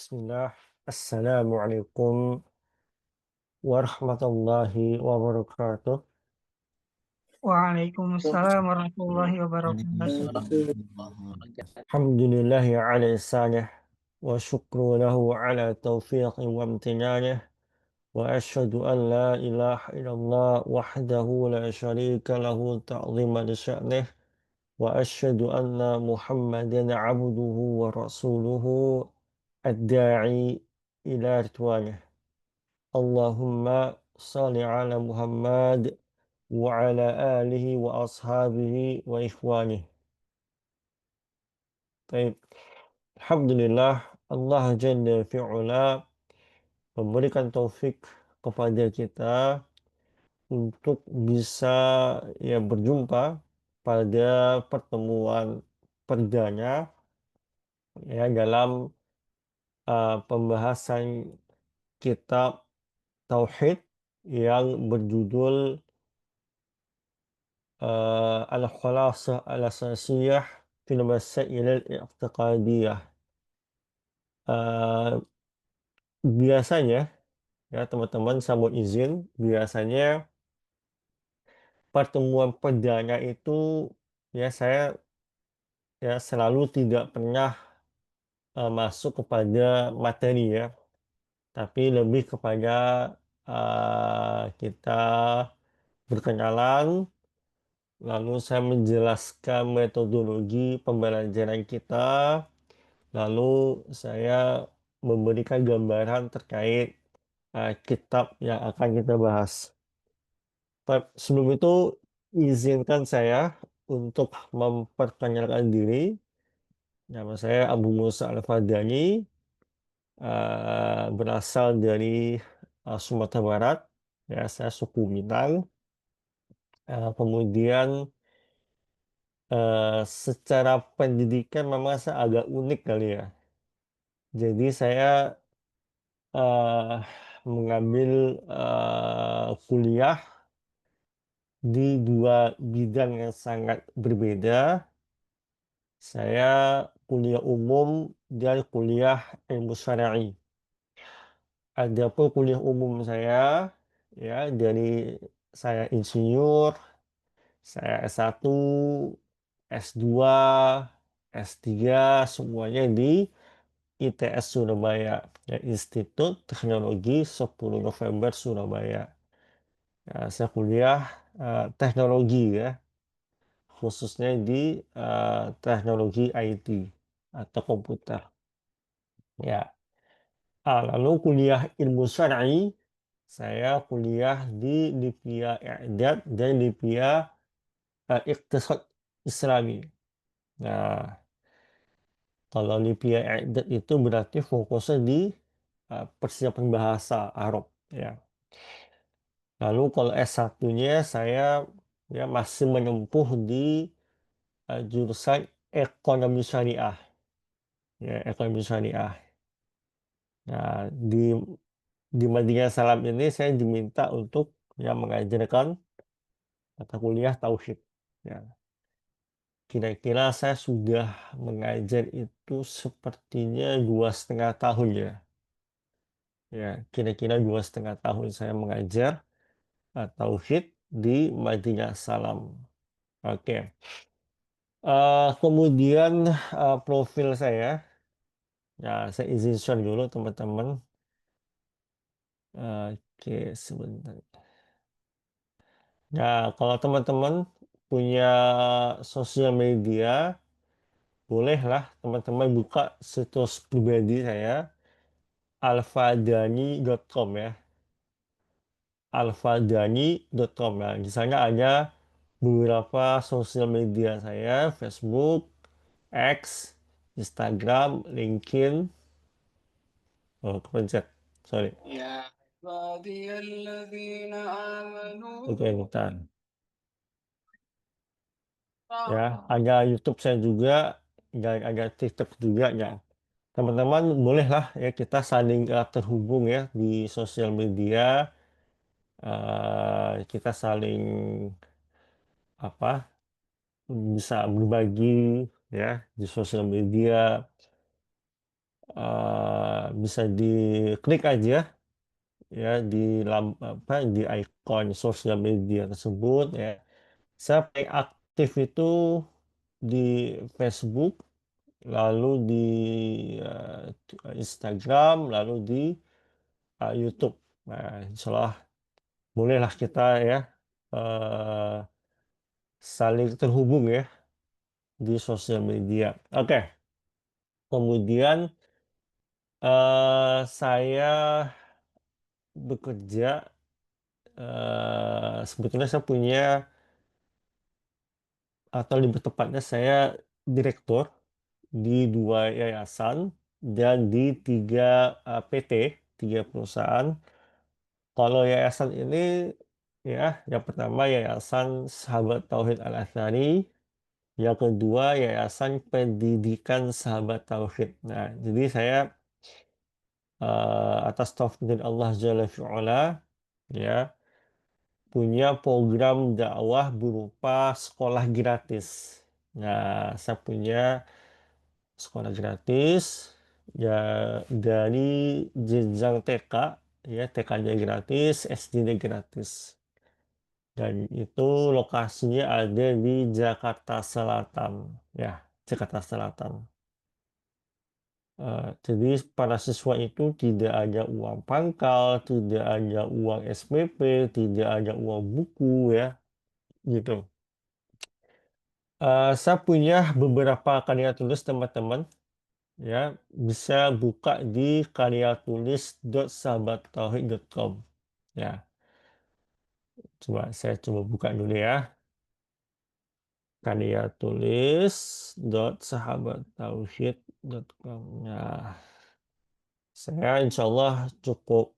Bismillah. Assalamualaikum warahmatullahi wabarakatuh. Waalaikumsalam warahmatullahi wabarakatuh. Alhamdulillahi ala ihsanih wa syukru lahu ala taufiqi wa amtinanih wa ashhadu an la ilaha illallah wahdahu la syarika lahu ta'ziman sya'nih wa ashhadu anna Muhammadan abduhu wa rasuluhu ad-da'i ila ridwanih. Allahumma salli ala Muhammad wa ala alihi wa ashabihi wa ikhwanih. Baik. Alhamdulillah Allah Jalla fi'ula memberikan taufik kepada kita untuk bisa berjumpa pada pertemuan perdana dalam pembahasan kitab Tauhid yang berjudul Al-Khulasah Al-Asasiyah fil Masail Al-I'tiqadiyah. Eh, Biasanya teman-teman, saya mau izin, biasanya pertemuan perdana itu saya selalu tidak pernah masuk kepada materi, tapi lebih kepada kita berkenalan, lalu saya menjelaskan metodologi pembelajaran kita, lalu saya memberikan gambaran terkait kitab yang akan kita bahas. Sebelum itu, izinkan saya untuk memperkenalkan diri. Nama saya Abu Musa Al-Fadani, berasal dari Sumatera Barat. Saya suku Minang. Kemudian secara pendidikan memang saya agak unik kali ya. Jadi saya eh, mengambil kuliah di dua bidang yang sangat berbeda. Saya kuliah umum dan kuliah ilmu syar'i. Adapun kuliah umum saya dari saya insinyur, saya S1, S2, S3 semuanya di ITS Surabaya, Institut Teknologi 10 November Surabaya. Saya kuliah teknologi, khususnya di teknologi IT atau komputer. Ya, lalu kuliah ilmu syar'i, saya kuliah di Lipia I'dad dan Lipia Iqtisad Islami. Nah, kalau Lipia I'dad itu berarti fokusnya di persiapan bahasa Arab, ya. Lalu kalau S1-nya saya masih menempuh di jurusan ekonomi syariah, ekonomi syariah. Nah, di Madinah Salam ini saya diminta untuk mengajarkan mata kuliah tauhid. Ya, kira-kira saya sudah mengajar itu sepertinya 2,5 tahun ya. Ya, kira-kira 2,5 tahun saya mengajar tauhid di Madinah Salam. Oke. Kemudian profil saya. Ya, saya izin share dulu teman-teman. Oke, sebentar. Nah, kalau teman-teman punya sosial media, bolehlah teman-teman buka situs pribadi saya, alfadani.com ya. Alfadani.com ya. Di sana ada beberapa sosial media saya, Facebook, X, Instagram, LinkedIn. Oh, kepencet. Sorry. Ya ibadiyalladzina amanu Oke, bentar. Ya, ada YouTube saya juga, dan ada TikTok juga ya. Teman-teman bolehlah kita saling terhubung di sosial media. Kita saling apa bisa berbagi di sosial media. bisa diklik aja ya di di icon sosial media tersebut ya. Saya paling aktif itu di Facebook, lalu di Instagram, lalu di YouTube. Nah, insya Allah bolehlah kita ya eh, saling terhubung ya di sosial media. Oke, kemudian saya bekerja, sebetulnya saya punya, atau lebih tepatnya saya direktur di dua yayasan dan di tiga PT, tiga perusahaan. Kalau yayasan ini ya, yang pertama Yayasan Sahabat Tauhid Al-Athari, yang kedua Yayasan Pendidikan Sahabat Tauhid. Nah, jadi saya atas taufik dari Allah Jalla fi'ala ya punya program dakwah berupa sekolah gratis. Nah, saya punya sekolah gratis ya dari jenjang TK, ya TK-nya gratis, SD-nya gratis. Dan itu lokasinya ada di Jakarta Selatan, ya Jakarta Selatan. Jadi para siswa itu tidak ada uang pangkal, tidak ada uang SPP, tidak ada uang buku ya, gitu. Saya punya beberapa karya tulis teman-teman, ya bisa buka di karyatulis.sahabattauhid.com. Ya, saya coba buka dulu ya. Karyatulis.sahabattauhid.com. Nah, saya insya Allah cukup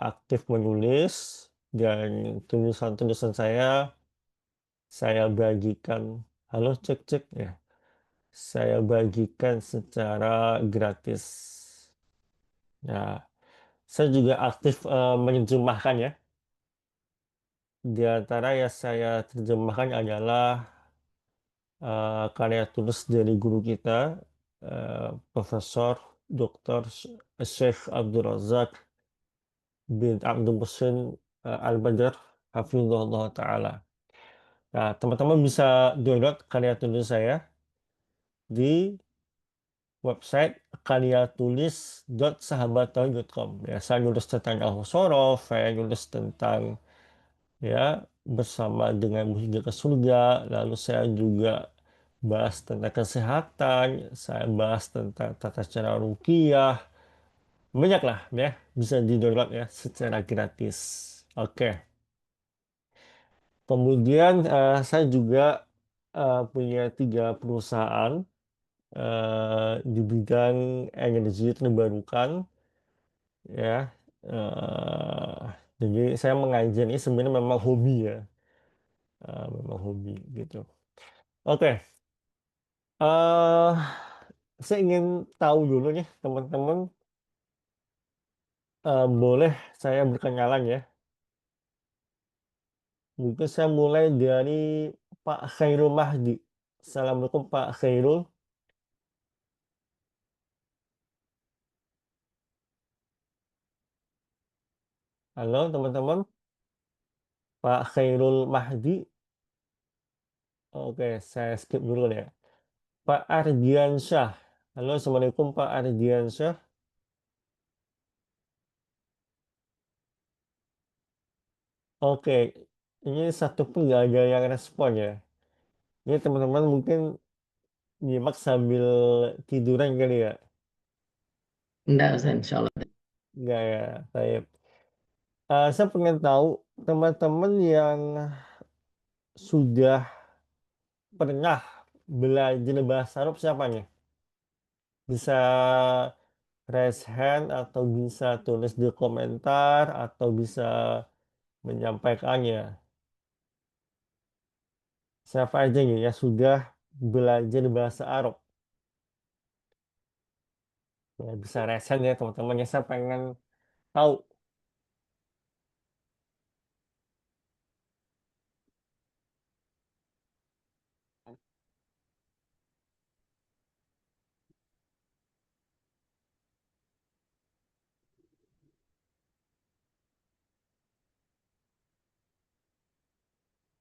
aktif menulis dan tulisan-tulisan saya bagikan, halo cek cek ya, saya bagikan secara gratis. Ya, saya juga aktif menerjemahkan ya. Di antara yang saya terjemahkan adalah karya tulis dari guru kita, Profesor Dr. Syekh Abdul Razak bin Abdul Muhsin Al-Badr, Hafizullah Ta'ala. Nah, teman-teman bisa download karya tulis saya di website karyatulis.sahabattauhid.com. Ya, saya nulis tentang Al-Husorof, saya nulis tentang ya bersama dengan musik ke surga, lalu saya juga bahas tentang kesehatan, saya bahas tentang tata cara ruqyah, banyak lah ya, bisa di-download ya secara gratis. Oke. Kemudian saya juga punya tiga perusahaan di bidang energi terbarukan ya. Eh, jadi saya mengajar ini sebenarnya memang hobi ya, memang hobi gitu. Oke, eh saya ingin tahu dulu nih teman-teman, boleh saya berkenalan ya. Mungkin saya mulai dari Pak Khairul Mahdi. Assalamualaikum Pak Khairul. Halo teman-teman, Pak Khairul Mahdi. Oke, saya skip dulu ya. Pak Ardiansyah. Halo, Assalamualaikum Pak Ardiansyah. Oke, ini satu pun nggak ada yang respon ya. Ini teman-teman mungkin nyimak sambil tiduran kali ya. Enggak, Ustaz, insya Allah. Nggak ya, saya. Saya pengen tahu teman-teman yang sudah pernah belajar bahasa Arab siapa nih? Bisa raise hand atau bisa tulis di komentar atau bisa menyampaikannya. Siapa aja nih yang sudah belajar bahasa Arab? Ya, bisa raise hand ya teman-teman. Ya, saya pengen tahu.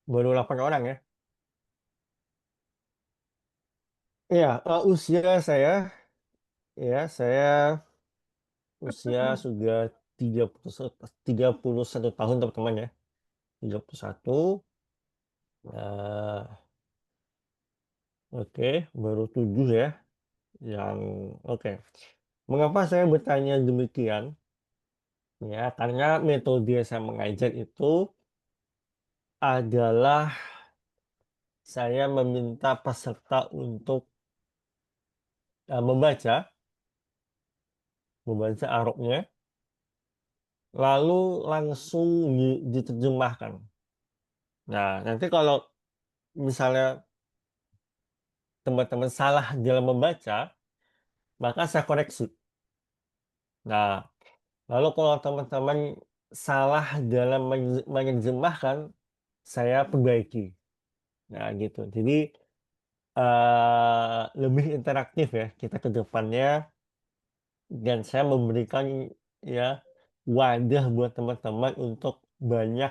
baru 8 orang ya. Iya, usia saya, ya saya usia sudah 31 tahun teman-teman ya. 31. eh oke, baru 7 ya. Yang oke. Mengapa saya bertanya demikian? Ya, karena metode saya mengajar itu adalah saya meminta peserta untuk membaca arabnya, lalu langsung diterjemahkan. Nah, nanti kalau misalnya teman-teman salah dalam membaca, maka saya koreksi. Nah, lalu kalau teman-teman salah dalam menerjemahkan, saya perbaiki. Nah, gitu. Jadi lebih interaktif ya kita ke depannya, dan saya memberikan ya wadah buat teman-teman untuk banyak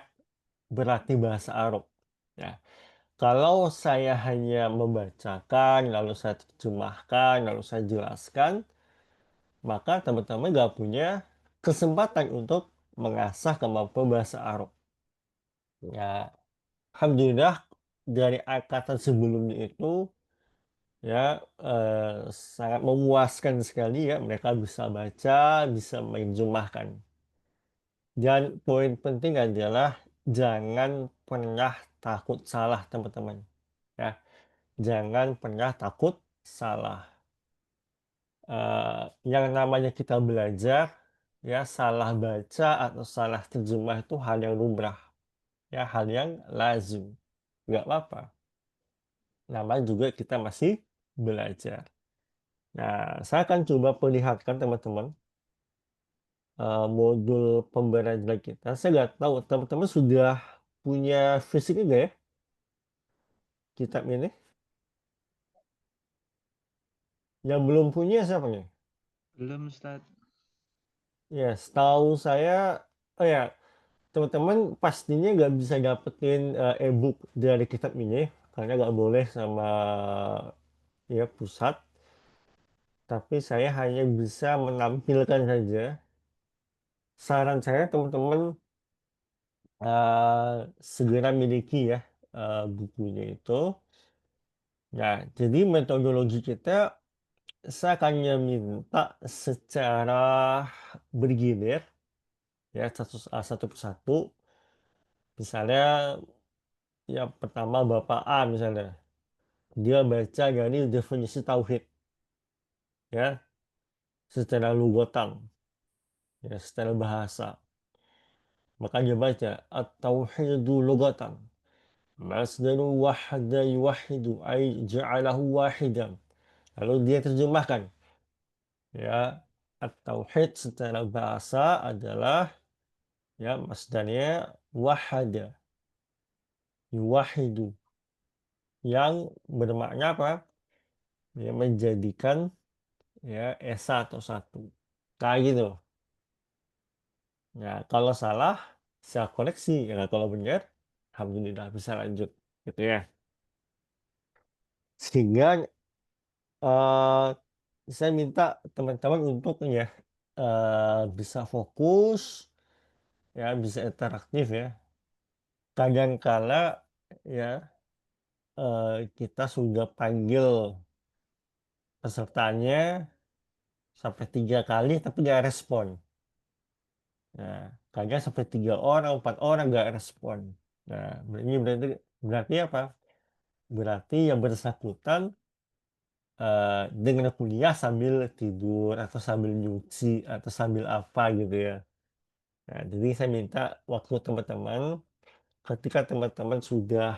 berlatih bahasa Arab. Ya, kalau saya hanya membacakan, lalu saya terjemahkan, lalu saya jelaskan, maka teman-teman nggak punya kesempatan untuk mengasah kemampuan bahasa Arab. Ya, alhamdulillah dari angkatan sebelumnya itu ya sangat memuaskan sekali ya, mereka bisa baca, bisa menerjemahkan. Dan poin penting adalah jangan pernah takut salah teman-teman. Ya, jangan pernah takut salah. Yang namanya kita belajar, ya salah baca atau salah terjemah itu hal yang lumrah, ya hal yang lazim, nggak apa-apa. Namanya juga kita masih belajar. Nah, saya akan coba perlihatkan teman-teman modul pembelajaran kita. Saya nggak tahu teman-teman sudah punya fisik nggak ya kitab ini? Yang belum punya siapa nih? Belum, Ustaz. Ya, setahu saya, oh ya, teman-teman pastinya nggak bisa dapetin e-book dari kitab ini karena nggak boleh sama ya pusat. Tapi saya hanya bisa menampilkan saja. Saran saya teman-teman segera miliki ya bukunya itu. Nah, jadi metodologi kita saya akan minta secara bergilir ya satu persatu. Misalnya yang pertama Bapak A misalnya, dia baca dari definisi tauhid ya secara lugotan, ya secara bahasa. Maka dia baca at-tauhidu lugatan masdaru wahda yuwahidu ay ja'alahu wahidan. Lalu dia terjemahkan ya, at-tauhid secara bahasa adalah ya masdarnya wahada yuwahidu, yang bermakna apa? Ya, menjadikan ya esa atau satu. Kayak gitu. Ya, kalau salah saya koreksi. Ya, kalau benar, alhamdulillah bisa lanjut. Gitu ya. Sehingga eh, saya minta teman-teman untuk ya bisa fokus, ya bisa interaktif ya. Kadangkala ya kita sudah panggil pesertanya sampai 3 kali tapi nggak respon. Nah, kadang sampai 3 orang, 4 orang nggak respon. Nah, ini berarti apa? Berarti yang bersangkutan dengan kuliah sambil tidur atau sambil nyuci atau sambil apa gitu ya. Nah, jadi saya minta waktu teman-teman, ketika teman-teman sudah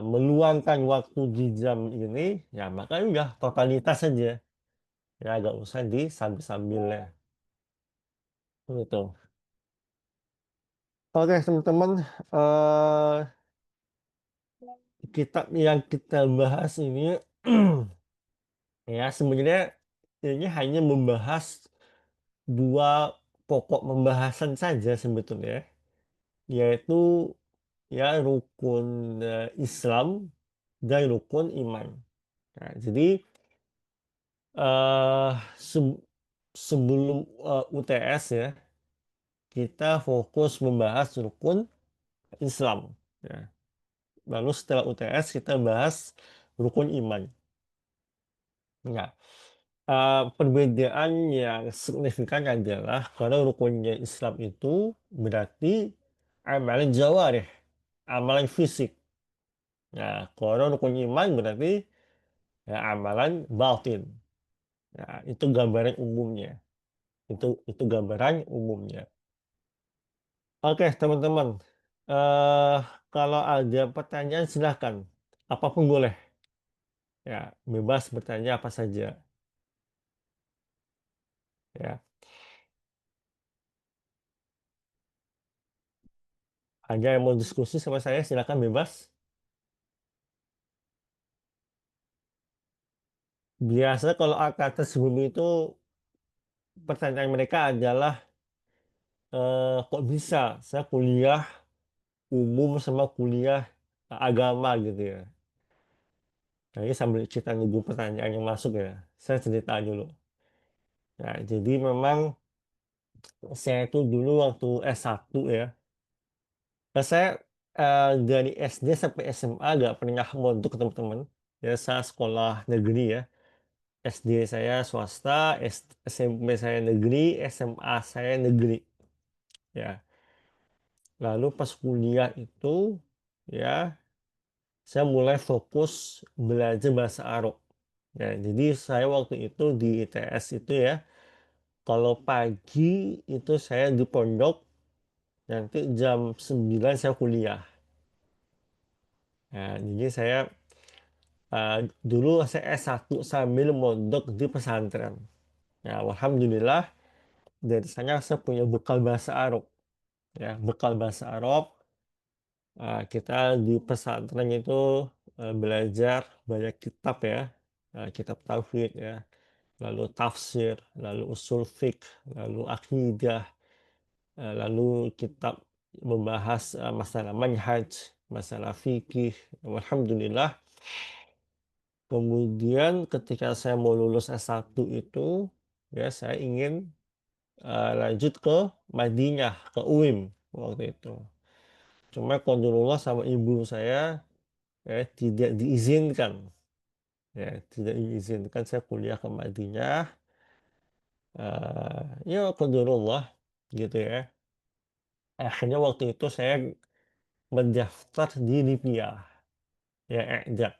meluangkan waktu di jam ini, ya maka udah totalitas saja. Ya, nggak usah di sambil-sambilnya. Gitu. Oke, teman-teman, eh kitab yang kita bahas ini ya sebenarnya ini hanya membahas dua pokok pembahasan saja sebetulnya, yaitu ya rukun Islam dan rukun iman. Nah, jadi eh sebelum UTS ya, kita fokus membahas rukun Islam. Ya. Lalu setelah UTS kita bahas rukun iman. Nah, perbedaan yang signifikan adalah kalau rukunnya Islam itu berarti amalan jawarih, amalan fisik. Nah, kalau rukun iman berarti ya, amalan batin. Nah, itu gambaran umumnya. Itu gambaran umumnya. Oke, teman-teman. eh Kalau ada pertanyaan silahkan. Apapun boleh. Ya, bebas bertanya apa saja. Ya, ada yang mau diskusi sama saya silahkan bebas. Biasanya kalau kata sebelum itu pertanyaan mereka adalah kok bisa saya kuliah umum sama kuliah agama gitu ya. Nah, ini sambil kita nunggu pertanyaan yang masuk ya. Saya cerita dulu. Nah, jadi memang saya itu dulu waktu S1 ya. Saya dari SD sampai SMA gak pernah mondok teman-teman. Ya, saya sekolah negeri ya. SD saya swasta, SMP saya negeri, SMA saya negeri. Ya, lalu pas kuliah itu ya saya mulai fokus belajar bahasa Arab. Ya, jadi saya waktu itu di ITS itu ya, kalau pagi itu saya di pondok, nanti jam 9 saya kuliah. Nah, jadi saya dulu saya S1 sambil mondok di pesantren. Ya, alhamdulillah dari sana saya punya bekal bahasa Arab. Ya, bekal bahasa Arab. Kita di pesantren itu belajar banyak kitab ya, kitab tauhid ya, lalu tafsir, lalu usul fiqh, lalu akidah, lalu kitab membahas masalah manhaj, masalah fikih. Alhamdulillah. Kemudian ketika saya mau lulus S1 itu, ya saya ingin lanjut ke Madinah, ke UIM waktu itu. Cuma qadarullah sama ibu saya ya tidak diizinkan. Ya, tidak diizinkan saya kuliah ke Madinah. Ya qadarullah gitu ya. Akhirnya waktu itu saya mendaftar di Libya. Ya, I'dad.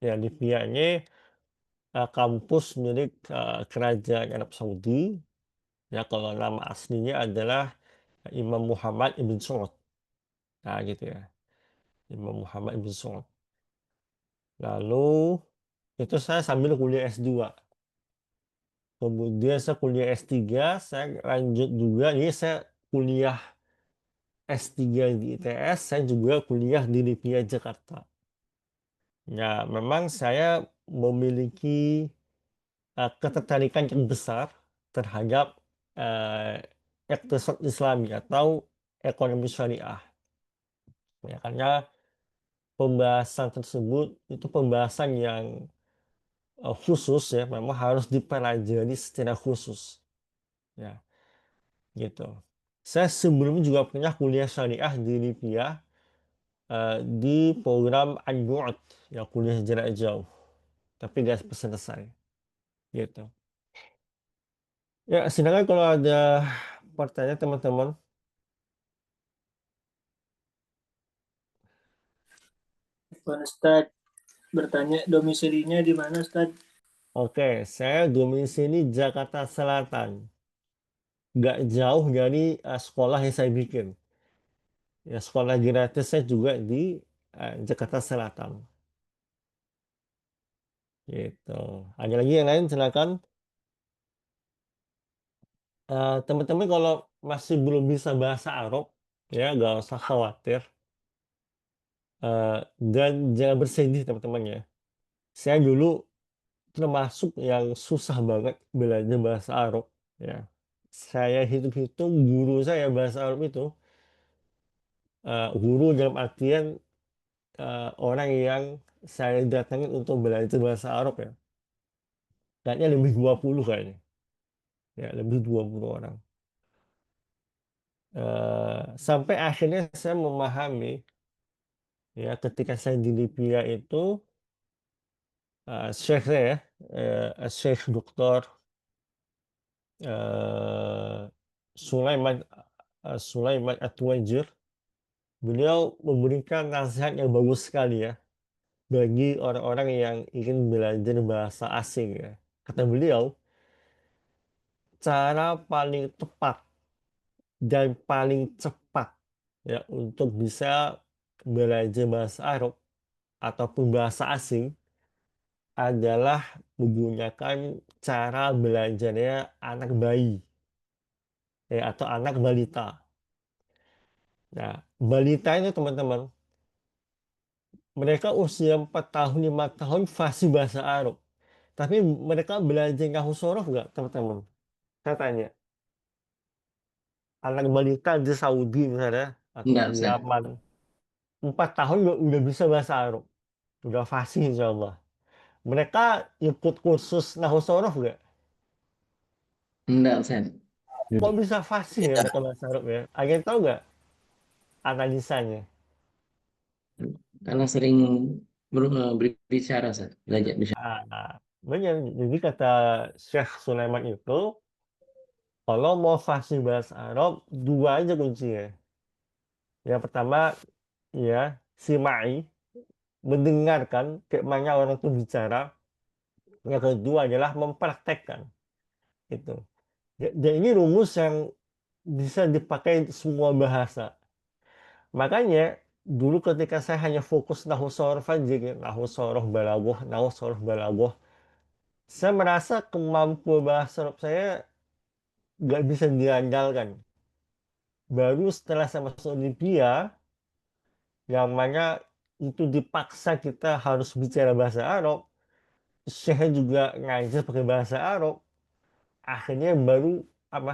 Ya, Libya ini kampus milik Kerajaan Arab Saudi. Ya, kalau nama aslinya adalah Imam Muhammad Ibn Saud. Nah, gitu ya. Imam Muhammad Ibn Saud. Lalu itu saya sambil kuliah S2. Kemudian saya kuliah S3, saya lanjut juga. Ini saya kuliah S3 di ITS, saya juga kuliah di Libya Jakarta. Ya, memang saya memiliki ketertarikan yang besar terhadap iqtisad Islami atau ekonomi syariah. Ya, karena pembahasan tersebut itu pembahasan yang khusus ya, memang harus dipelajari secara khusus. Ya, gitu. Saya sebelumnya juga pernah kuliah syariah di Libya di program An-Nu'at, ya kuliah jarak jauh. Tapi nggak selesai. Gitu. Ya, silakan kalau ada pertanyaan teman-teman. Ustadz bertanya domisilinya di mana Ustadz? Oke, saya domisili Jakarta Selatan. Nggak jauh dari sekolah yang saya bikin. Ya, sekolah gratis saya juga di Jakarta Selatan. Gitu. Ada lagi yang lain silakan. Teman-teman kalau masih belum bisa bahasa Arab, ya nggak usah khawatir. Dan jangan bersedih teman-teman ya. Saya dulu termasuk yang susah banget belajar bahasa Arab. Ya. Saya hitung-hitung guru saya bahasa Arab itu guru dalam artian orang yang saya datangin untuk belajar bahasa Arab ya. Kayaknya lebih 20 kayaknya. Ya, lebih 20 orang. Sampai akhirnya saya memahami ya ketika saya di Libya itu Syekh saya ya, Syekh Dr. Sulaiman Sulaiman At-Tuwaijir, beliau memberikan nasihat yang bagus sekali ya bagi orang-orang yang ingin belajar bahasa asing ya. Kata beliau, cara paling tepat dan paling cepat ya untuk bisa belajar bahasa Arab ataupun bahasa asing adalah menggunakan cara belajarnya anak bayi ya, atau anak balita. Nah, balita itu teman-teman, mereka usia 4 tahun, 5 tahun fasih bahasa Arab. Tapi mereka belajar nahwu sorof nggak, teman-teman? Saya tanya, anak balita di Saudi misalnya, atau Enggak, di Ustaz. Yaman, 4 tahun udah bisa bahasa Arab. Udah fasih insya Allah. Mereka ikut kursus nahwu sorof nggak? Enggak, Ustaz. Kok bisa fasih ya Tidak. mereka bahasa Arab ya? Ada yang tahu nggak analisanya? Karena sering berbicara, Ustaz. Belajar bicara. Benar. Jadi kata Syekh Sulaiman itu, kalau mau fasih bahasa Arab, dua aja kuncinya. Yang pertama, ya, sima'i, mendengarkan kayak mana orang itu bicara. Yang kedua adalah mempraktekkan. Itu. Dan ini rumus yang bisa dipakai semua bahasa. Makanya, dulu ketika saya hanya fokus nahwu sorof aja, gitu. Nahwu sorof balaghah, saya merasa kemampuan bahasa Arab saya nggak bisa diandalkan. Baru setelah saya masuk Olympia, yang mana itu dipaksa kita harus bicara bahasa Arab, saya juga ngajar pakai bahasa Arab, akhirnya baru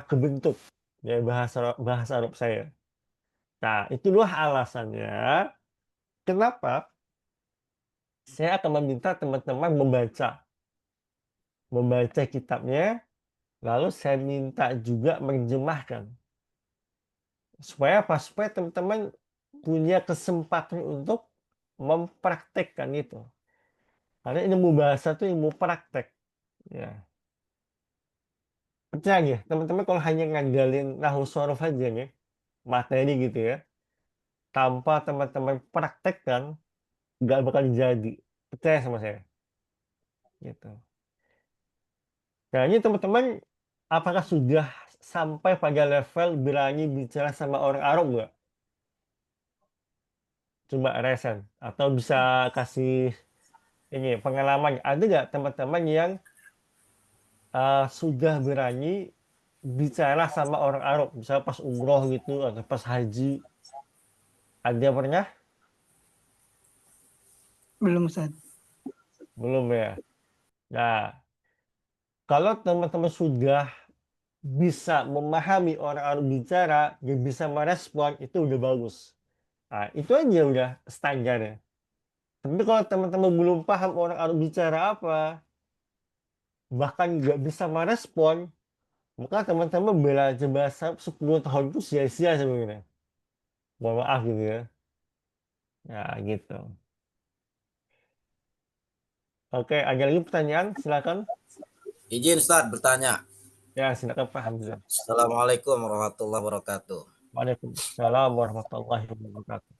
kebentuk ya bahasa Arab saya. Nah, itulah alasannya kenapa saya akan meminta teman-teman membaca kitabnya, lalu saya minta juga menerjemahkan. Supaya apa? Supaya teman-teman punya kesempatan untuk mempraktekkan itu. Karena ilmu bahasa itu ilmu praktek. Ya. Percaya ya, teman-teman kalau hanya ngandalin nahwu sorof aja nih, materi gitu ya, tanpa teman-teman praktekkan, nggak bakal jadi. Percaya sama saya. Gitu. Nah ini teman-teman, apakah sudah sampai pada level berani bicara sama orang Arab nggak? Coba resen. Atau bisa kasih ini pengalaman. Ada nggak teman-teman yang sudah berani bicara sama orang Arab, misalnya pas umroh gitu atau pas haji? Ada yang pernah? Belum, Ustaz. Belum ya. Nah, kalau teman-teman sudah bisa memahami orang Arab bicara dan bisa merespon, itu udah bagus. Nah, itu aja udah standarnya. Tapi kalau teman-teman belum paham orang Arab bicara apa, bahkan nggak bisa merespon, maka teman-teman belajar bahasa 10 tahun itu sia-sia sebenarnya. Mohon maaf gitu ya. Ya, gitu. Oke, ada lagi pertanyaan? Silakan. Izin Ustaz bertanya. Ya, silakan Pak Hamzah. Assalamualaikum warahmatullahi wabarakatuh. Waalaikumsalam warahmatullahi wabarakatuh.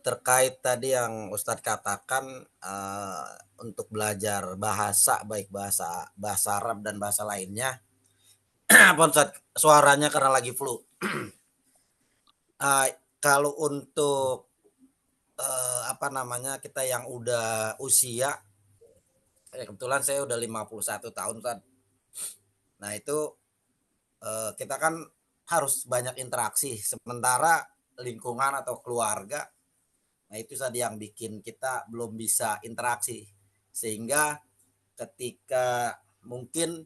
Terkait tadi yang Ustadz katakan untuk belajar bahasa, baik bahasa Arab dan bahasa lainnya. Apa Ustadz, suaranya karena lagi flu. Kalau untuk kita yang udah usia, kebetulan saya udah 51 tahun Ustadz. Nah itu kita kan harus banyak interaksi, sementara lingkungan atau keluarga, nah itu tadi yang bikin kita belum bisa interaksi, sehingga ketika mungkin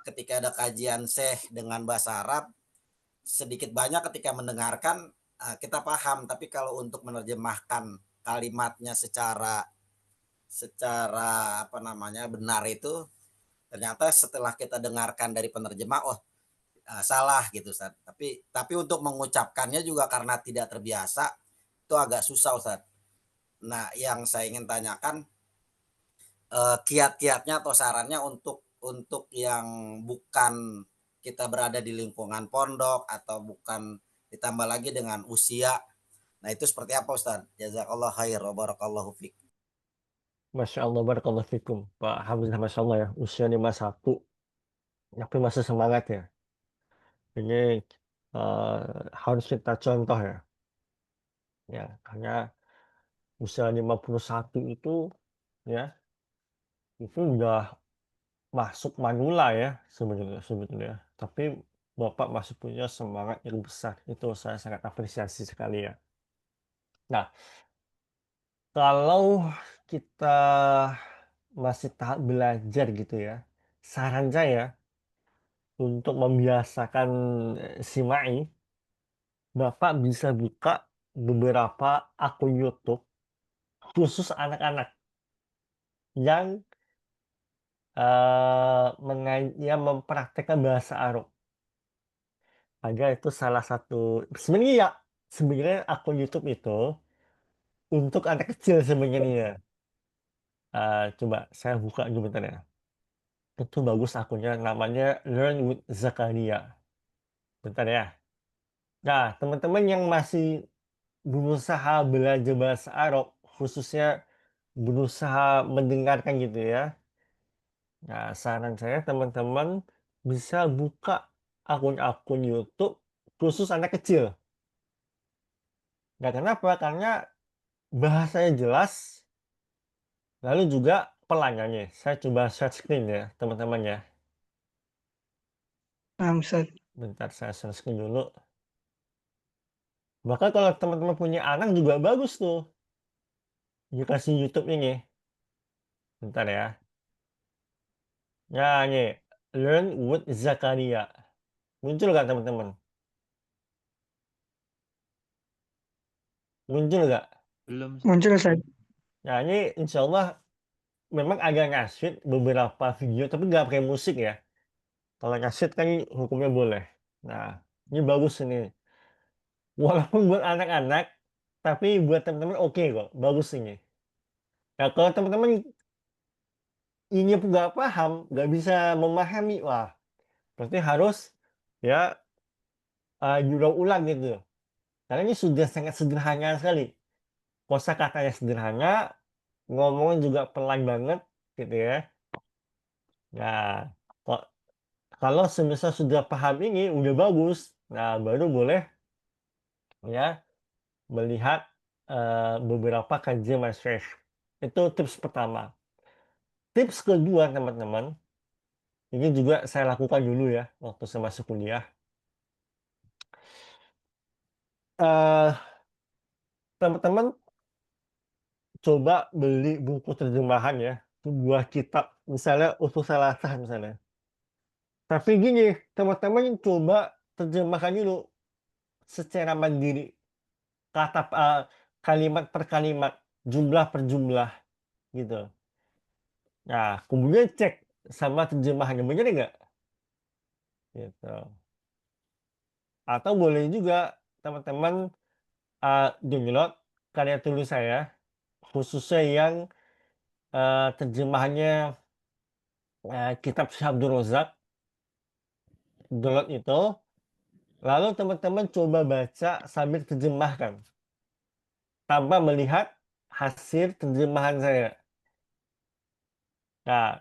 ketika ada kajian Syekh dengan bahasa Arab, sedikit banyak ketika mendengarkan kita paham, tapi kalau untuk menerjemahkan kalimatnya secara apa namanya benar itu ternyata setelah kita dengarkan dari penerjemah, oh salah gitu Ustaz. Tapi untuk mengucapkannya juga karena tidak terbiasa itu agak susah Ustaz. Nah, yang saya ingin tanyakan kiat-kiatnya atau sarannya untuk yang bukan kita berada di lingkungan pondok atau bukan ditambah lagi dengan usia. Nah, itu seperti apa Ustaz? Jazakallah khair wa barakallahu fiik. Masya Allah, barakallahu fikum. Pak Hamzah, Masya Allah ya, usia 51, tapi masih semangat ya. Ini harus kita contoh ya. Ya, karena usia 51 itu ya, itu udah masuk manula ya sebetulnya. Tapi Bapak masih punya semangat yang besar. Itu saya sangat apresiasi sekali ya. Nah, kalau kita masih tahap belajar gitu ya, saran saya untuk membiasakan Simai, Bapak bisa buka beberapa akun YouTube khusus anak-anak yang yang mempraktekkan bahasa Arab. Agar itu salah satu sebenarnya ya, sebenarnya akun YouTube itu untuk anak kecil sebenarnya. Coba saya buka dulu bentar ya. Itu bagus akunnya, namanya Learn with Zakaria. Bentar ya. Nah, teman-teman yang masih berusaha belajar bahasa Arab, khususnya berusaha mendengarkan gitu ya. Nah, saran saya teman-teman bisa buka akun-akun YouTube khusus anak kecil. Nah, kenapa? Karena bahasanya jelas, lalu juga pelanggannya. Saya coba share screen ya, teman-teman ya. Paham Ustaz. Bentar, saya share screen dulu. Bahkan kalau teman-teman punya anak juga bagus tuh. Dikasih YouTube ini. Bentar ya. Nah, ini. Learn with Zakaria. Muncul nggak teman-teman? Muncul nggak? Belum. Muncul Ustaz. Nah, ini insya Allah memang agak ngasih beberapa video, tapi nggak pakai musik ya. Kalau ngasih kan hukumnya boleh. Nah, ini bagus ini. Walaupun buat anak-anak, tapi buat teman-teman oke kok. Bagus ini. Nah, kalau teman-teman ini nggak paham, nggak bisa memahami, wah, berarti harus ya diulang-ulang gitu. Karena ini sudah sangat sederhana sekali. Kosakatanya sederhana, ngomongnya juga pelan banget gitu ya. Nah, kok kalau semisal sudah paham ini udah bagus. Nah, baru boleh ya melihat beberapa kajian Mas Fresh. Itu tips pertama. Tips kedua, teman-teman, ini juga saya lakukan dulu ya waktu saya masuk kuliah. Eh, Teman-teman coba beli buku terjemahan ya, sebuah kitab, misalnya Usul Salasah misalnya. Tapi gini, teman-teman coba terjemahkan dulu secara mandiri, kata kalimat per kalimat, jumlah per jumlah gitu. Nah, kemudian cek sama terjemahannya bener nggak? Gitu. Atau boleh juga teman-teman download karya tulis saya, khususnya yang terjemahannya kitab Syekh Abdul Razak, download itu, lalu teman-teman coba baca sambil terjemahkan, tanpa melihat hasil terjemahan saya. Nah,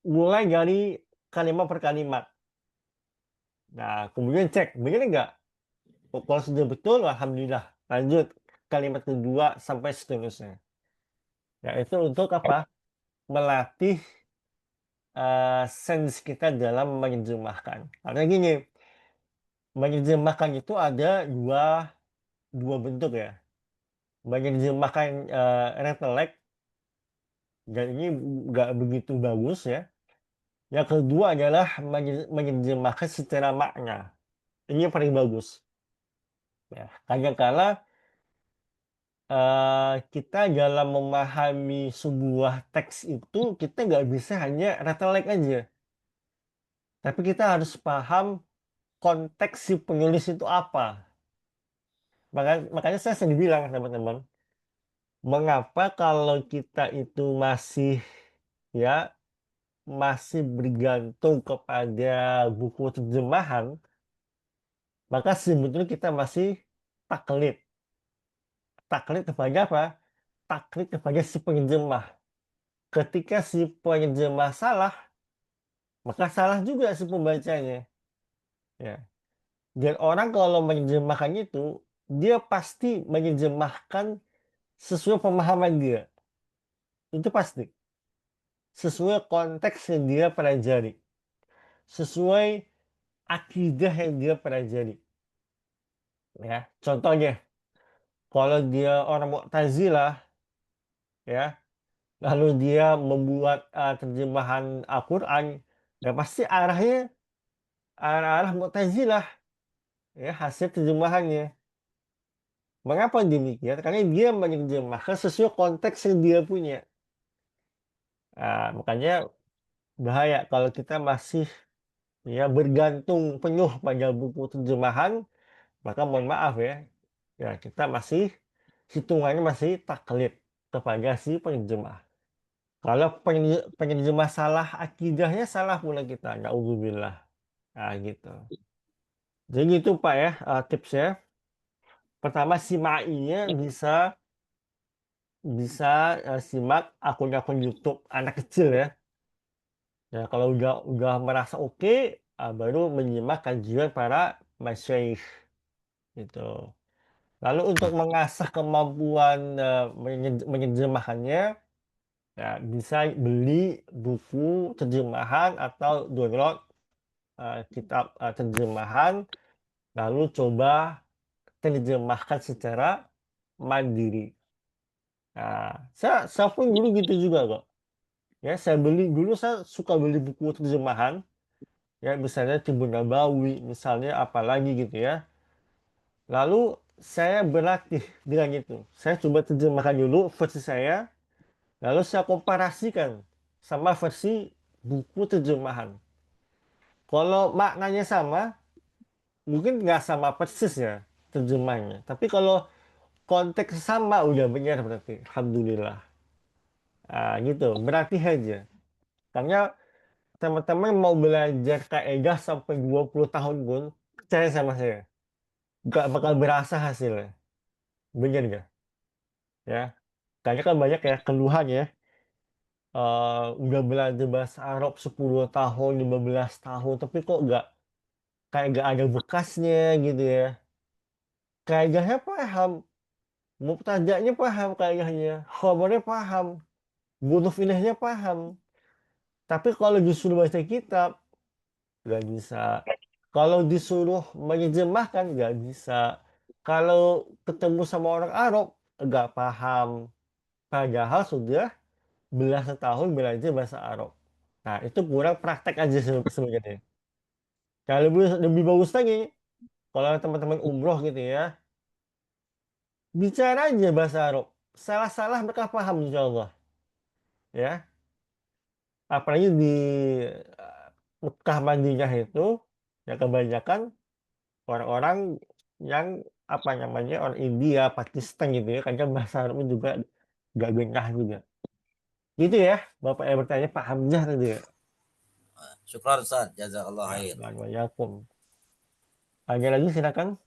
mulai dari kalimat per kalimat. Nah, kemudian cek, begini nggak? Kalau sudah betul, alhamdulillah. Lanjut kalimat kedua sampai seterusnya. Ya, itu untuk apa? Melatih sense kita dalam menerjemahkan. Karena gini, menerjemahkan itu ada dua bentuk ya. Menerjemahkan retellect, dan ini nggak begitu bagus ya. Yang kedua adalah menerjemahkan secara makna. Ini yang paling bagus. Ya, kadangkala kita dalam memahami sebuah teks itu kita nggak bisa hanya recollect aja, tapi kita harus paham konteks si penulis itu apa. Makanya saya sering bilang teman-teman, mengapa kalau kita itu ya masih bergantung kepada buku terjemahan, maka sebetulnya kita masih taklid. Taklid kepada apa? Taklid kepada si penerjemah. Ketika si penerjemah salah, maka salah juga si pembacanya. Ya. Dan orang kalau menerjemahkan itu, dia pasti menerjemahkan sesuai pemahaman dia. Itu pasti. Sesuai konteks yang dia pelajari. Sesuai akidah yang dia pelajari. Ya, contohnya, kalau dia orang Mu'tazilah, ya, lalu dia membuat terjemahan Al-Quran, ya pasti arahnya arah Mu'tazilah, ya, hasil terjemahannya. Mengapa demikian? Karena dia menerjemahkan sesuai konteks yang dia punya. Makanya bahaya kalau kita masih ya bergantung penuh pada buku terjemahan, maka mohon maaf ya, ya kita masih hitungannya masih taklid kepada si penerjemah. Kalau penerjemah salah, akidahnya salah pula kita, na'udzubillah. Nah, gitu. Jadi gitu Pak ya, tipsnya. Pertama, simaknya bisa bisa simak akun-akun YouTube anak kecil ya. Ya, kalau udah merasa oke, baru menyimak kajian para masyayikh gitu. Lalu untuk mengasah kemampuan menerjemahkannya, ya bisa beli buku terjemahan atau download kitab terjemahan, lalu coba terjemahkan secara mandiri. Saya pun dulu gitu juga kok. Ya, saya suka beli buku terjemahan, ya misalnya Timbun Nabawi, misalnya apalagi gitu ya. Lalu saya berlatih dengan itu. Saya coba terjemahkan dulu versi saya, lalu saya komparasikan sama versi buku terjemahan. Kalau maknanya sama, mungkin nggak sama persis ya terjemahnya. Tapi kalau konteks sama udah benar berarti. Alhamdulillah. Gitu. Berarti aja. Karena teman-teman mau belajar kaidah sampai 20 tahun pun, percaya sama saya. Nggak bakal berasa hasilnya. Bener nggak? Ya. Kayaknya kan banyak ya keluhan ya. Udah belajar bahasa Arab 10 tahun, 15 tahun, tapi kok nggak ada bekasnya gitu ya. Kaidahnya paham, mubtada'nya paham kaidahnya, khabarnya paham, bunuh ilahnya paham. Tapi kalau disuruh baca kitab, nggak bisa. Kalau disuruh menerjemahkan, nggak bisa. Kalau ketemu sama orang Arab, nggak paham. Padahal sudah belasan tahun belajar bahasa Arab. Nah, itu kurang praktek aja sebenarnya. Kalau lebih bagus lagi, kalau teman-teman umroh gitu ya, bicara aja bahasa Arab. Salah-salah mereka paham insya Allah. Ya, apalagi di Mekah Madinah itu, ya kebanyakan orang-orang yang apa namanya orang India, Pakistan gitu ya, kadang bahasa Arabnya juga nggak genah juga. Gitu ya, Bapak yang bertanya Pak Hamzah tadi ya. Syukran Ustaz, jazakallah khair. Waalaikumsalam. Ada lagi silakan.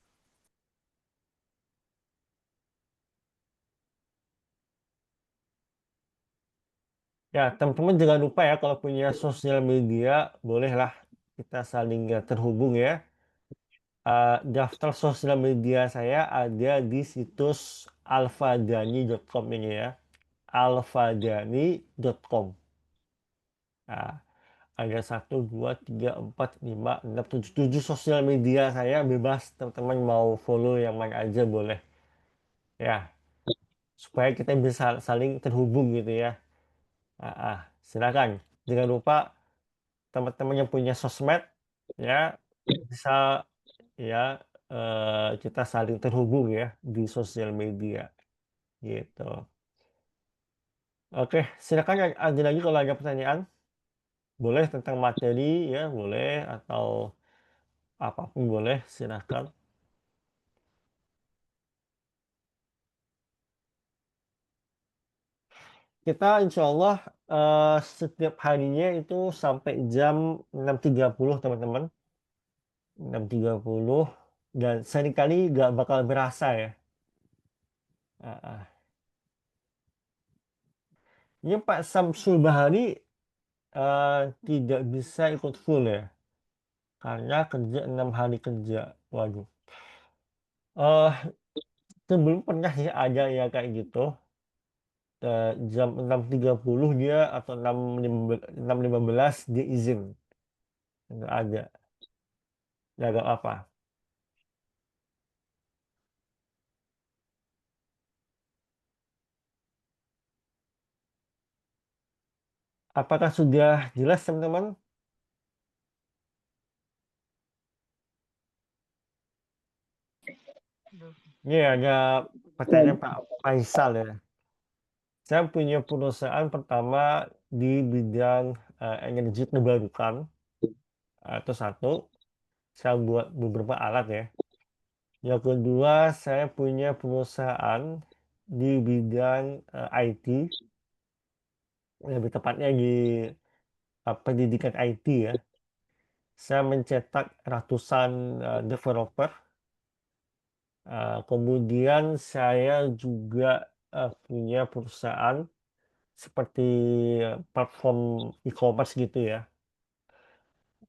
Ya, teman-teman jangan lupa ya kalau punya sosial media, bolehlah kita saling terhubung ya. Daftar sosial media saya ada di situs alfadani.com ini ya. alfadani.com. Nah, ada 1, 2, 3, 4, 5, 6, 7 sosial media saya bebas. Teman-teman mau follow yang mana aja boleh. Ya, supaya kita bisa saling terhubung gitu ya. Silakan. Jangan lupa teman-teman yang punya sosmed ya bisa ya kita saling terhubung ya di sosial media gitu. Oke, silakan ada lagi kalau ada pertanyaan, boleh tentang materi ya, boleh atau apapun boleh, silakan. Kita insya Allah setiap harinya itu sampai jam 6.30 teman-teman. 6.30 dan seringkali nggak bakal berasa ya. Ah, ah. Ini Pak Samsul Bahari tidak bisa ikut full ya, karena kerja 6 hari kerja. Waduh. eh Sebelum pernah sih ada ya kayak gitu. Jam 6.30 dia atau 6.15 dia izin. Nggak ada. Nggak apa. Apakah sudah jelas teman-teman? Ini ada pertanyaan Pak Faisal ya. Saya punya perusahaan pertama di bidang energi terbarukan. Itu satu, saya buat beberapa alat ya. Yang kedua, saya punya perusahaan di bidang IT, lebih tepatnya di pendidikan IT ya. Saya mencetak ratusan developer. Kemudian saya juga punya perusahaan seperti platform e-commerce gitu ya.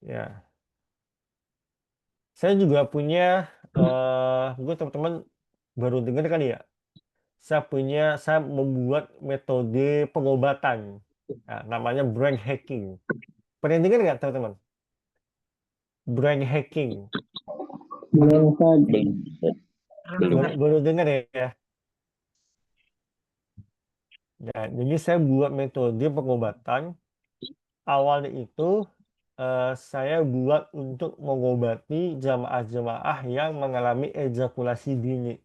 Ya, saya juga punya, mungkin teman-teman baru dengar kali ya. Saya membuat metode pengobatan, namanya brain hacking. Pernah dengar nggak teman-teman? Brain hacking. Belum Ustaz. Baru dengar ya. Nah, jadi saya buat metode pengobatan. Awalnya itu saya buat untuk mengobati jamaah-jamaah yang mengalami ejakulasi dini.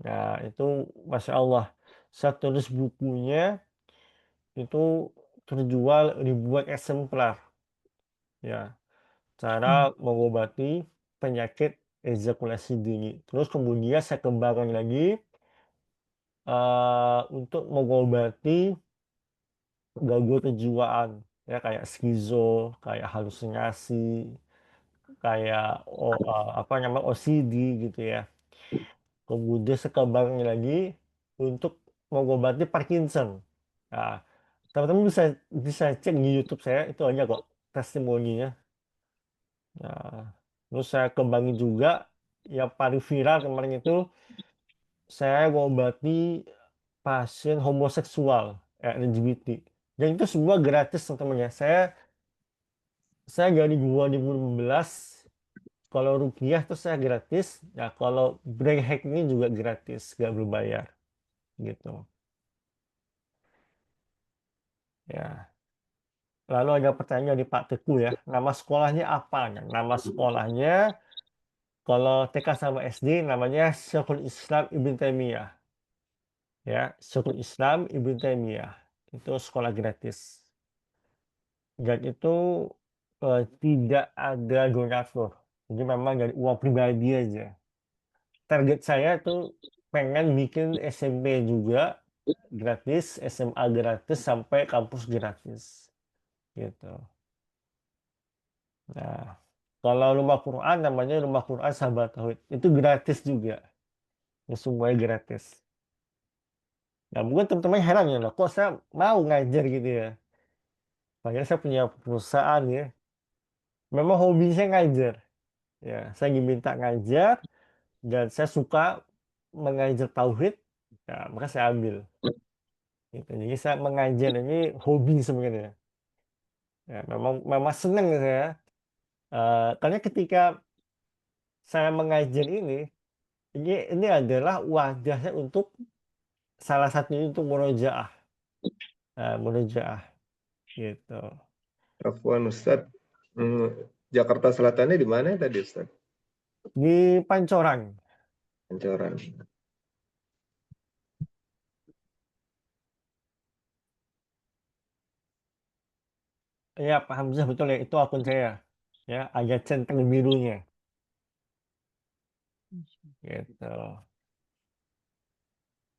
Nah, itu Masya Allah. Saya tulis bukunya itu terjual ribuan eksemplar. Ya, cara mengobati penyakit ejakulasi dini. Terus kemudian saya kembangkan lagi untuk mengobati gangguan kejiwaan. Ya, kayak skizo, kayak halusinasi, kayak apa namanya OCD gitu ya. Kemudian saya kembangkan lagi untuk mengobati Parkinson. Nah, teman-teman bisa bisa cek di YouTube saya, itu aja kok testimoninya. Nah, terus saya kembangin juga yang paling viral kemarin itu saya mengobati pasien homoseksual LGBT. Dan itu semua gratis teman-teman ya. Saya dari 2015 kalau rupiah itu saya gratis. Ya kalau brain hack ini juga gratis, nggak berbayar gitu. Ya. Lalu ada pertanyaan dari Pak Teguh ya. Nama sekolahnya apa? Nah, nama sekolahnya kalau TK sama SD namanya Syekhul Islam Ibn Taimiyah. Ya, Syekhul Islam Ibn Taimiyah. Itu sekolah gratis. Dan itu tidak ada donatur. Jadi memang dari uang pribadi aja. Target saya tuh pengen bikin SMP juga gratis, SMA gratis, sampai kampus gratis. Gitu. Nah, kalau rumah Quran namanya rumah Quran Sahabat Tauhid. Itu gratis juga. Ya, semuanya gratis. Nah, mungkin teman-teman heran ya, loh, kok saya mau ngajar gitu ya. Makanya saya punya perusahaan ya. Memang hobi saya ngajar. Ya, saya diminta ngajar dan saya suka mengajar tauhid. Ya, maka saya ambil. Gitu. Jadi saya mengajar ini hobi sebenarnya. Ya, memang memang senang saya. Karena ketika saya mengajar ini adalah wadahnya untuk salah satunya untuk murojaah. Murojaah gitu. Afwan Ustadz, Jakarta Selatannya di mana tadi Ustadz? Di Pancoran. Pancoran. Ya, Pak Hamzah betul ya, itu akun saya. Ya, ada centang birunya. Gitu.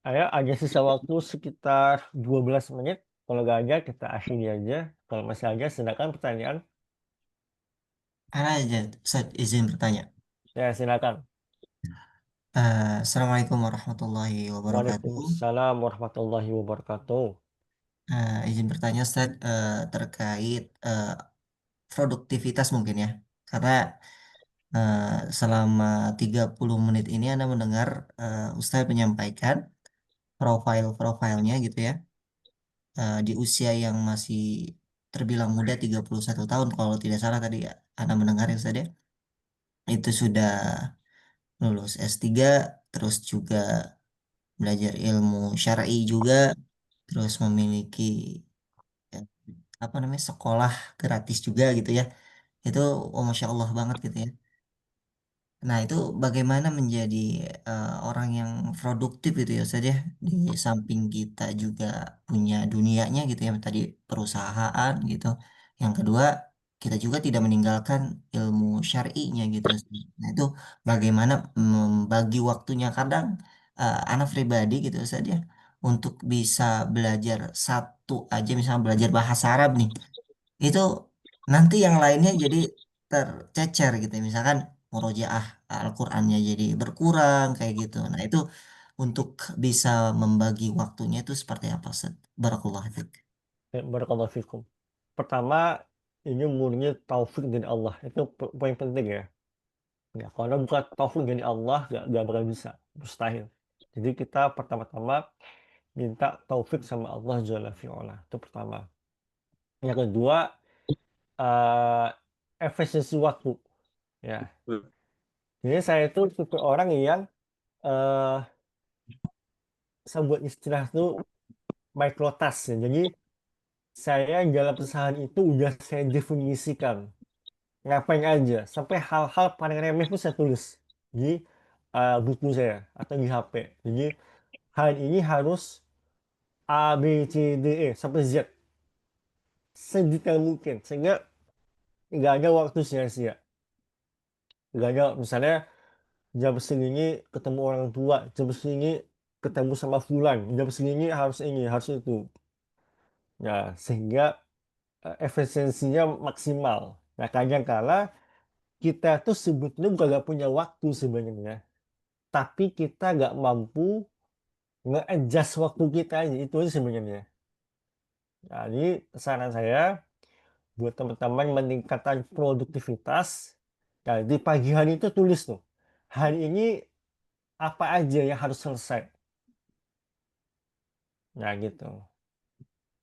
Ayo, ada sisa waktu sekitar 12 menit. Kalau gak ada, kita akhiri aja. Kalau masih ada, silakan pertanyaan. Ada aja, Ustaz, izin bertanya. Ya, silakan. Assalamualaikum warahmatullahi wabarakatuh. Waalaikumsalam warahmatullahi wabarakatuh. Izin bertanya, Ustaz, terkait produktivitas mungkin ya. Karena eh, selama 30 menit ini Anda mendengar Ustaz menyampaikan profilnya gitu ya. Di usia yang masih terbilang muda 31 tahun kalau tidak salah tadi ya, Anda mendengar ya Ustaz ya. Itu sudah lulus S3, terus juga belajar ilmu syar'i juga, terus memiliki eh, apa namanya sekolah gratis juga gitu ya. Itu oh, masya Allah banget gitu ya. Nah, itu bagaimana menjadi orang yang produktif gitu ya Ustaz ya. Di samping kita juga punya dunianya gitu ya, tadi perusahaan gitu. Yang kedua, kita juga tidak meninggalkan ilmu syar'inya gitu Ustaz. Nah, itu bagaimana membagi waktunya kadang anak pribadi gitu Ustaz ya untuk bisa belajar satu aja misalnya belajar bahasa Arab nih itu nanti yang lainnya jadi tercecer gitu ya. Misalkan murojaah Al-Qur'annya jadi berkurang kayak gitu. Nah, itu untuk bisa membagi waktunya itu seperti apa, Ustaz? Barakallahu fiik. Barakallahu fikum. Pertama, ini murni taufik dari Allah. Itu poin penting ya. Ya, kalau bukan taufik dari Allah, nggak bakal bisa. Mustahil. Jadi kita pertama-tama minta taufik sama Allah Jalla fi'ala. Itu pertama. Yang kedua, eh, efisiensi waktu. Ya. Jadi saya itu tipe orang yang eh saya buat istilah itu microtask ya. Jadi saya dalam perusahaan itu udah saya definisikan ngapain aja sampai hal-hal paling remeh pun saya tulis di buku saya atau di HP. Jadi hal ini harus A B C D E sampai Z sedetail mungkin sehingga nggak ada waktu sia-sia. Nggak ada misalnya jam segini ketemu orang tua, jam segini ketemu sama fulan, jam segini harus ini harus itu. Nah, sehingga efisiensinya maksimal. Nah, kadang-kala kita tuh sebetulnya bukan nggak punya waktu sebenarnya, tapi kita nggak mampu nge-adjust waktu kita aja, itu aja sebenarnya. Jadi saran saya buat teman-teman meningkatkan produktivitas, nah, di pagi hari itu tulis tuh, hari ini apa aja yang harus selesai. Nah gitu.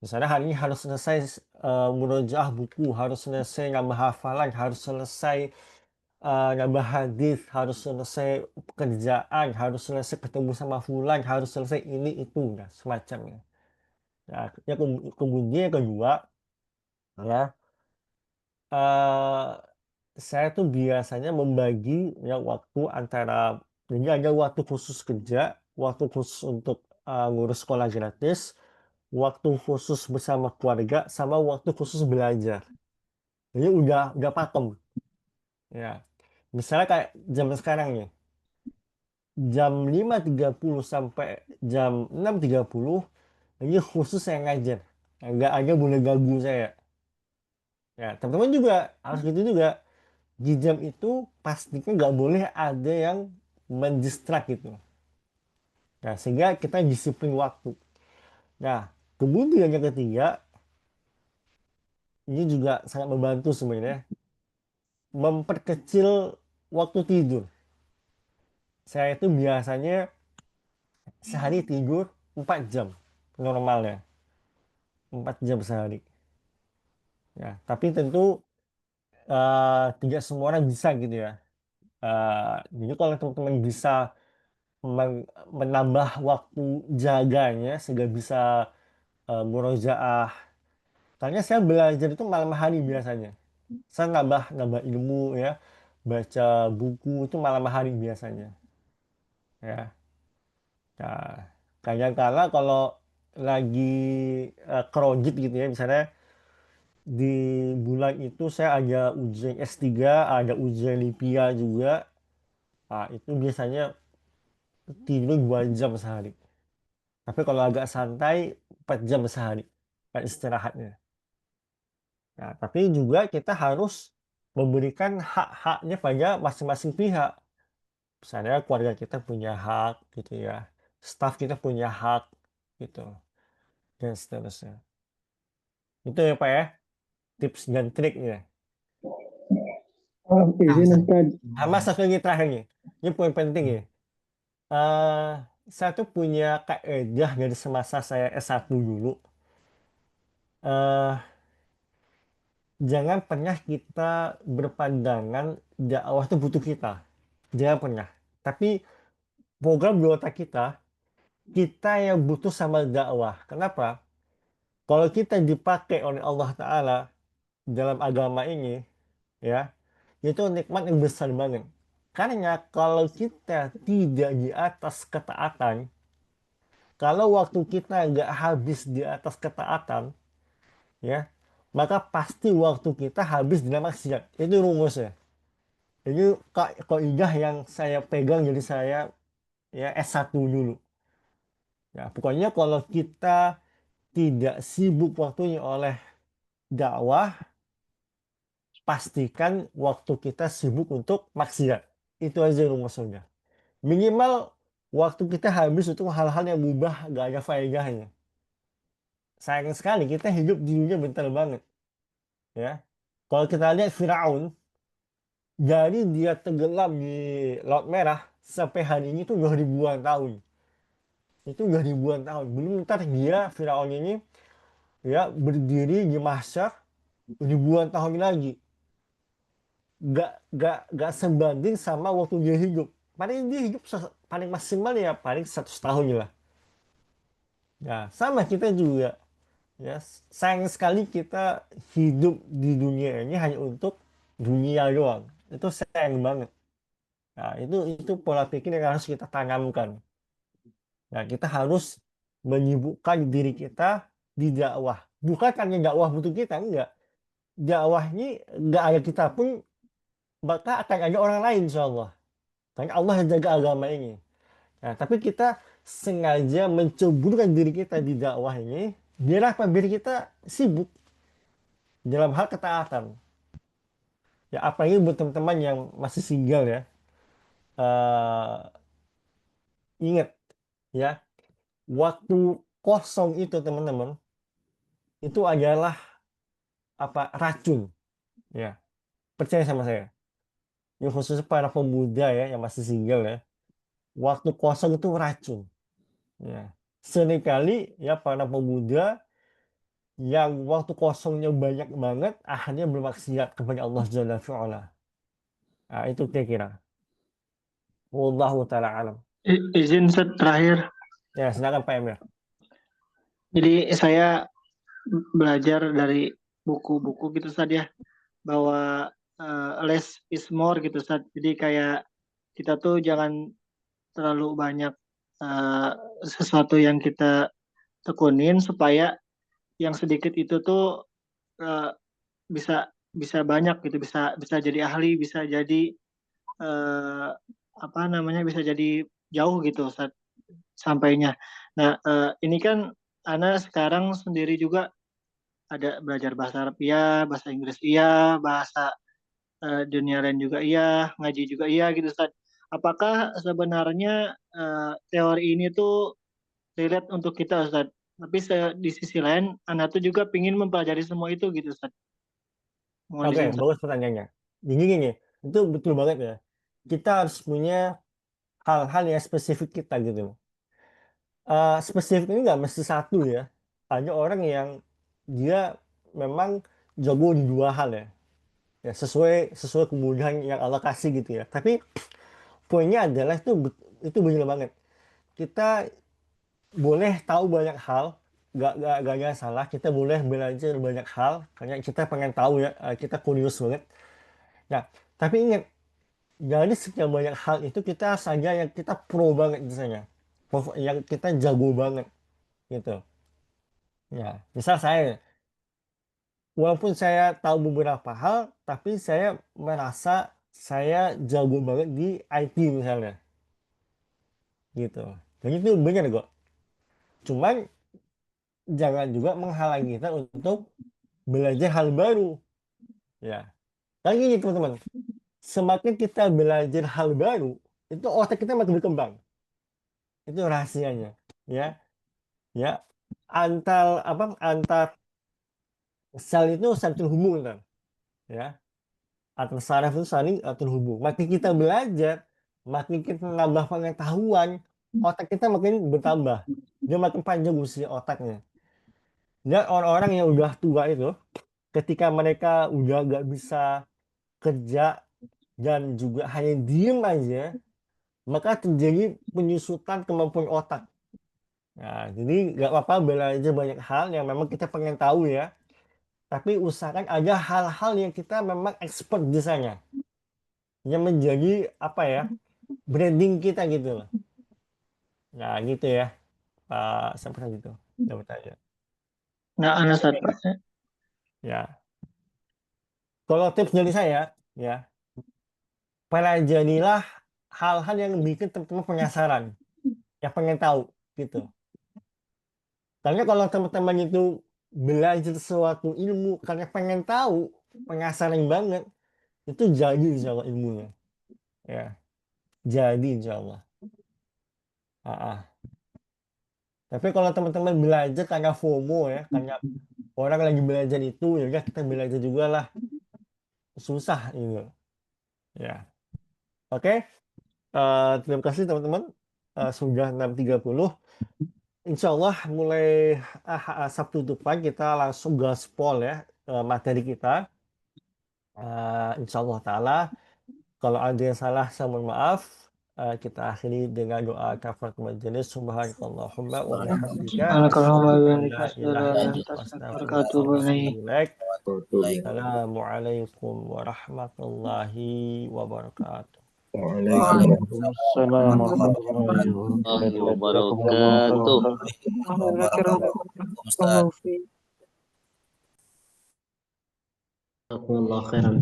Misalnya hari ini harus selesai murojaah buku, harus selesai nambah hafalan, harus selesai nambah hadis, harus selesai pekerjaan, harus selesai ketemu sama fulan, harus selesai ini itu, nah semacamnya. Nah, kemudian yang kedua, ya, eh, saya tuh biasanya membagi ya waktu antara, jadi ada waktu khusus kerja, waktu khusus untuk ngurus sekolah gratis, waktu khusus bersama keluarga, sama waktu khusus belajar. Jadi udah pakem. Ya, misalnya kayak jam sekarang nih, jam 5.30 sampai jam 6.30 ini khusus saya ngajar. Nggak ada boleh ganggu saya. Ya, teman-teman juga harus gitu juga. Di jam itu pastinya nggak boleh ada yang mendistrak gitu. Nah, sehingga kita disiplin waktu. Nah, kemudian yang ketiga, ini juga sangat membantu sebenarnya, memperkecil waktu tidur. Saya itu biasanya sehari tidur 4 jam normalnya, 4 jam sehari. Ya, tapi tentu tidak semua orang bisa gitu ya. Jadi kalau teman-teman bisa menambah waktu jaganya sehingga bisa murojaah. Karena saya belajar itu malam hari biasanya. Saya nambah nambah ilmu ya, baca buku itu malam hari biasanya. Ya, nah, kadang-kala kalau lagi kredit gitu ya, misalnya di bulan itu saya ada ujian S3, ada ujian LIPIA juga. Nah, itu biasanya tidur 2 jam sehari. Tapi kalau agak santai 4 jam sehari kan istirahatnya. Nah, tapi juga kita harus memberikan hak-haknya pada masing-masing pihak. Misalnya keluarga kita punya hak gitu ya. Staf kita punya hak gitu dan seterusnya. Itu ya Pak ya, tips dan triknya. Oh, Nah, izin Ustaz. Ustaz. Sama satu lagi terakhir nih. Ini poin penting ya. Eh, saya tuh punya kaidah dari semasa saya S1 dulu. Eh, jangan pernah kita berpandangan dakwah itu butuh kita. Jangan pernah. Tapi program di otak kita yang butuh sama dakwah. Kenapa? Kalau kita dipakai oleh Allah Ta'ala dalam agama ini, ya, itu nikmat yang besar banget. Karena kalau kita tidak di atas ketaatan, kalau waktu kita nggak habis di atas ketaatan, ya, maka pasti waktu kita habis dalam maksiat. Itu rumusnya. Ini kaidah yang saya pegang jadi saya ya S1 dulu. Ya, pokoknya kalau kita tidak sibuk waktunya oleh dakwah, pastikan waktu kita sibuk untuk maksiat. Itu aja rumusnya. Minimal waktu kita habis untuk hal-hal yang mubah, gak ada faedahnya. Sayang sekali kita hidup di dunia bentar banget. Ya, kalau kita lihat Firaun, dari dia tenggelam di Laut Merah sampai hari ini tuh udah ribuan tahun. Itu udah ribuan tahun. Belum ntar dia Firaun ini ya berdiri di mahsyar ribuan tahun lagi. Gak sebanding sama waktu dia hidup. Paling dia hidup paling maksimal ya paling 100 tahun lah. Ya, sama kita juga. Ya, sayang sekali kita hidup di dunia ini hanya untuk dunia doang. Itu sayang banget. Nah, itu pola pikir yang harus kita tanamkan. Nah, kita harus menyibukkan diri kita di dakwah. Bukan karena dakwah butuh kita, enggak. Dakwah ini enggak ada kita pun, maka akan ada orang lain insya Allah. Karena Allah yang jaga agama ini. Nah, tapi kita sengaja menceburkan diri kita di dakwah ini, biar apa? Biar kita sibuk dalam hal ketaatan. Ya, apalagi buat teman-teman yang masih single ya. Eh, ingat ya, waktu kosong itu teman-teman, itu adalah apa racun ya, percaya sama saya. Ini khususnya para pemuda ya yang masih single ya, waktu kosong itu racun ya. Seringkali ya para pemuda yang waktu kosongnya banyak banget akhirnya bermaksiat kepada Allah Jalla fi'ala. Nah, itu kira-kira wallahu taala alam. Izin Ustaz terakhir. Ya, silakan Pak Emir. Jadi saya belajar dari buku-buku gitu Ustaz ya, bahwa less is more gitu Ustaz. Jadi kayak kita tuh jangan terlalu banyak eh, sesuatu yang kita tekunin supaya yang sedikit itu tuh eh, bisa bisa banyak gitu, bisa bisa jadi ahli, bisa jadi eh, apa namanya, bisa jadi jauh gitu Ustaz sampainya. Nah, ini kan Ana sekarang sendiri juga ada belajar bahasa Arab iya, bahasa Inggris iya, bahasa dunia lain juga iya, ngaji juga iya gitu Ustaz. Apakah sebenarnya teori ini tuh relate untuk kita Ustaz? Tapi di sisi lain, Ana tuh juga pingin mempelajari semua itu gitu Ustaz. Mohon Oke, izin Ustaz. bagus pertanyaannya. Gini, itu betul banget ya. Kita harus punya hal-hal yang spesifik kita gitu. Spesifik ini nggak mesti satu ya. Ada orang yang dia memang jago di 2 hal ya. Ya sesuai sesuai kemudahan yang Allah kasih gitu ya. Tapi poinnya adalah itu benar banget. Kita boleh tahu banyak hal, gak ada salah. Kita boleh belajar banyak hal karena kita pengen tahu ya. Kita curious banget. Nah, tapi ingat Jadi sekian banyak hal itu kita saja yang kita pro banget misalnya, yang kita jago banget gitu. Ya, misal saya, walaupun saya tahu beberapa hal, tapi saya merasa saya jago banget di IT misalnya, gitu. Dan itu benar kok. Cuman jangan juga menghalangi kita untuk belajar hal baru. Ya, kan gini teman-teman. Semakin kita belajar hal baru, itu otak kita makin berkembang. Itu rahasianya. Ya, ya. Antar sel itu saling terhubung kan. Ya, antar saraf itu saling terhubung. Makin kita belajar, makin kita nambah pengetahuan, otak kita makin bertambah. Dia makin panjang usia otaknya. Dan orang-orang yang udah tua itu, ketika mereka udah nggak bisa kerja dan juga hanya diem aja, maka terjadi penyusutan kemampuan otak. Nah, jadi nggak apa-apa belajar banyak hal yang memang kita pengen tahu ya, tapi usahakan ada hal-hal yang kita memang expert di sana, yang menjadi apa ya, branding kita gitu loh. Nah, gitu ya, Pak Sampran gitu. Dapat aja. Nah, Ustaz, Pak. Ya, kalau tips dari saya, ya, pelajarilah hal-hal yang bikin teman-teman penasaran, yang pengen tahu gitu. Karena kalau teman-teman itu belajar suatu ilmu karena pengen tahu, penasaran banget, itu jadi insya Allah ilmunya. Ya, jadi insya Allah. Ah, ah. Tapi kalau teman-teman belajar karena FOMO ya, karena orang lagi belajar itu, ya udah kita belajar juga lah. Susah itu. Ya, oke. Terima kasih teman-teman. Sudah 6.30. Insya Allah mulai Sabtu depan kita langsung gaspol ya materi kita. Insya Allah Ta'ala. Kalau ada yang salah, saya mohon maaf. Kita akhiri dengan doa kafaratul majelis. Subhanakallahumma wa bihamdika asyhadu Subhanakallahumma wa an la bihamdika asyhadu ilaha an la illa ilaha anta illa anta astaghfiruka astaghfiruka wa atubu wa ilaik. atubu ilaik. Assalamualaikum warahmatullahi wabarakatuh. Waalaikumsalam warahmatullahi wabarakatuh. Jazakumullahu wabarakatuh. khairan. Ustaz. Jazakumullah khairan.